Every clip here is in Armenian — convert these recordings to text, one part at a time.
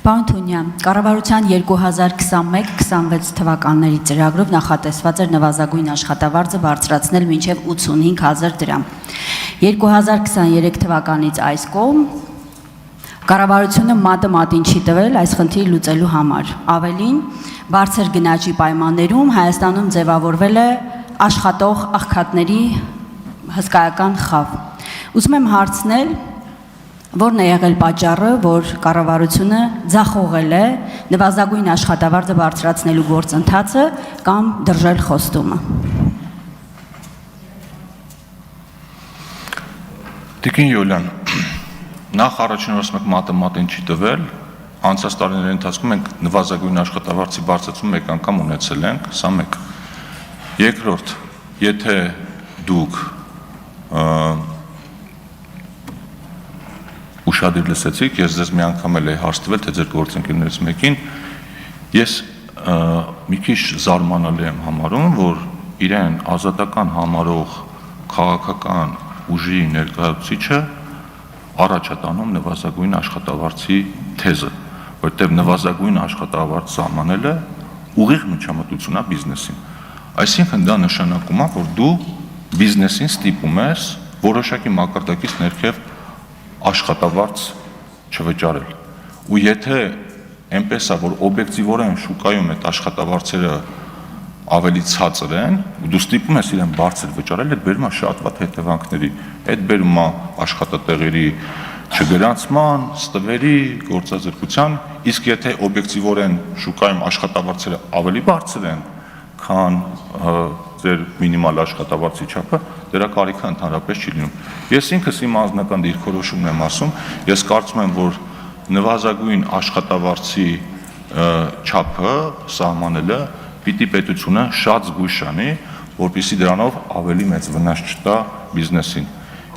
Պարոն Թունյան, կառավարության 2021-26 թվականների ծրագրով նախատեսված էր նվազագույն աշխատավարձը բարձրացնել մինչև 85,000 դրամ։ 2023 թվականից այս կողմ կառավարությունը մատը մատին չի տվել այս խնդիրը լուծելու համար։ Ավելին, բարձր գնաճի պայմաններում Հայաստանում ձևավորվել է աշխատող աղքատների հսկայական խավ։ Ուզում եմ հարցնել, որն է եղել պատճառը, որ կառավարությունը ձախողել է նվազագույն աշխատավարձը բարձրացնելու գործընթացը կամ դրժել խոստումը։ Տիկին Յուլիան, նախ առաջին օրս մենք մատը մատին չի տվել, անցած տարիների ընթացքում մենք նվազագույն աշխատավարձի բարձրացում մեկ անգամ ունեցել ենք, սա մեկ։ Երկրորդ, եթե դուք ուշադիր լսեցիք, ես ձեզ մի անգամ էլ էի հարց տվել, թե ձեր գործընկերներից մեկին, ես մի քիչ զարմանալի եմ համարում, որ իրեն ազատական համարող քաղաքական ուժի ներկայացուցիչը առաջ է տանում նվազագույն աշխատավարձի թեզը, որտեղ նվազագույն աշխատավարձ սահմանելը ուղիղ միջամտություն է բիզնեսին։ Այսինքն դա նշանակում է, որ դու բիզնեսին ստիպում ես որոշակի մակարդակից ներքև աշխատավարձ չվճարել։ Ու եթե այնպես է, որ օբյեկտիվորեն շուկայում այդ աշխատավարձերը ավելի ցածր են, ու դու ստիպում ես իրեն բարձր վճարել, այդ բերում է շատ վատ հետևանքների։ Այդ բերում է աշխատատեղերի չգրանցման, ստվերի, գործազրկության, իսկ եթե օբյեկտիվորեն շուկայում աշխատավարձերը ավելի բարձր են, քան ձեր մինիմալ աշխատավարձի չափը, դրա կարիքը ընդհանրապես չի լինում։ Ես ինքս իմ անձնական դիրքորոշումն եմ ասում, ես կարծում եմ, որ նվազագույն աշխատավարձի չափը սահմանելը պիտի պետությունը շատ զգույշ անի, որպեսզի դրանով ավելի մեծ վնաս չտա բիզնեսին։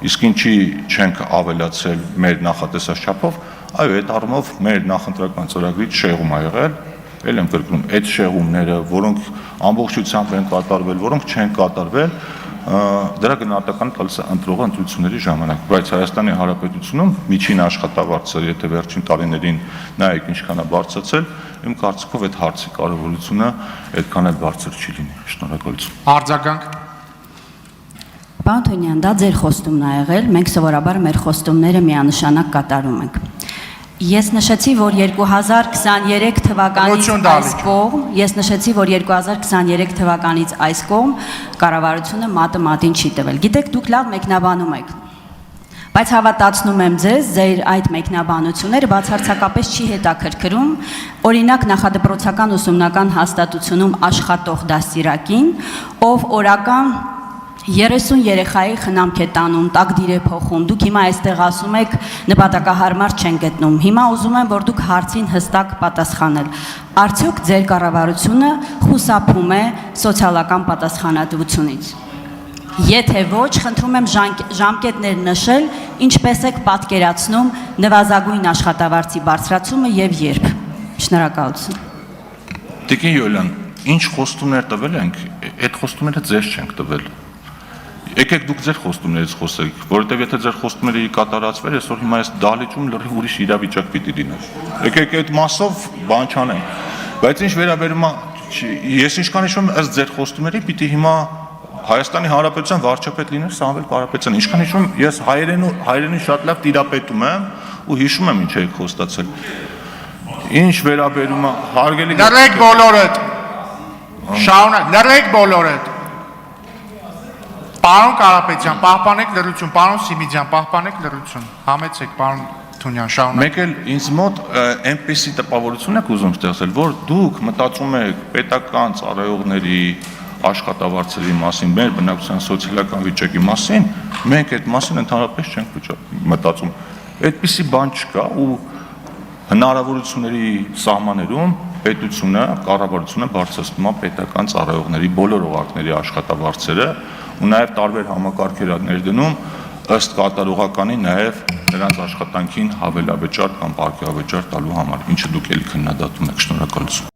Իսկ ինչի չենք ավելացել մեր նախատեսած չափով, այո, այդ առումով մեր նախընտրական ծրագրից շեղում ա եղել, էլ եմ կրկնում, այդ շեղումները, որոնք ամբողջությամբ են կատարվել, որոնք չեն կատարվել, դրա գնահատականը տալիս է ընտրողը ընտրությունների ժամանակ, բայց Հայաստանի Հանրապետությունում միջին աշխատավարձը, եթե վերջին տարիներին նայեք ինչքան է բարձրացել, իմ կարծիքով այդ հարցի կարևորությունը այդքան էլ բարձր չի լինի։ Շնորհակալություն։ Արձագանք։ Պարոն Թունյան, դա ձեր խոստումն ա եղել, մենք սովորաբար մեր խոստումները միանշանակ կատարում ենք։ Ես նշեցի, որ 2023 թվականից այս կողմ, կառավարությունը մատը մատին չի տվել։ Գիտեք, դուք լավ մեկնաբանում եք, բայց հավատացնում եմ ձեզ, ձեր այդ մեկնաբանությունները բացարձակապես չի հետաքրքրում, օրինակ նախադպրոցական ուսումնական հաստատությունում աշխատող դաստիարակին, ով օրական 30 երեխայի խնամք է տանում, տակդիր է փոխում, դուք հիմա այստեղ ասում եք նպատակահարմար չեն գտնում, հիմա ուզում եմ, որ դուք հարցին հստակ պատասխանել, արդյոք ձեր կառավարությունը խուսափում է սոցիալական պատասխանատվությունից, եթե ոչ, խնդրում եմ ժամկետներ նշել, ինչպես եք պատկերացնում նվազագույն աշխատավարձի բարձրացումը և երբ, շնորհակալություն։ Տիկին Յուլիան, ինչ խոստումներ տվել ենք, այդ խոստումները ձեզ չենք տվել։ Եկեք դուք ձեր խոստումներից խոսեք, որովհետև եթե ձեր խոստումները կատարածվեր, այսօր հիմա այս դահլիճում լրիվ ուրիշ իրավիճակ պիտի լիներ։ Եկեք այդ մասով բան չանենք։ Բայց ինչ վերաբերում է, ես ինչքան հիշում եմ, ըստ ձեր խոստումների պիտի հիմա Հայաստանի Հանրապետության վարչապետ լիներ Սամվել Կարապետյանը։ Ինչքան հիշում եմ, ես հայերենին շատ լավ տիրապետում եմ ու հիշում եմ ինչ եք խոստացել։ Ինչ վերաբերում է հարգելի Լրեք բոլորդ։ Շարունակ, լրեք բոլորդ։ Պարոն Կարապետյան, պահպանեք լրություն, պարոն Սիմիդյան, պահպանեք լրություն, համեցեք, պարոն Թունյան, շարունակ։ Մեկ էլ ինձ մոտ այնպիսի տպավորություն եք ուզում ստեղծել, որ դուք մտածում եք պետական ծառայողների աշխատավարձերի մասին, մեր բնակչության սոցիալական վիճակի մասին, մենք այդ մասին ընդհանրապես չենք մտածում։ Այդպիսի բան չկա ու հնարավորությունների սահմաններում պետությունը, կառավարությունը բարձրացնում է պետական ծառայողների բոլոր օղակների աշխատավարձերը ու նաև տարբեր համակարգեր ներդնում ըստ կատարողականի նաև նրանց աշխատանքին հավելավճար կամ պարգևավճար տալու համար, ինչը դուք էլի քննադատում եք։ Շնորհակալություն։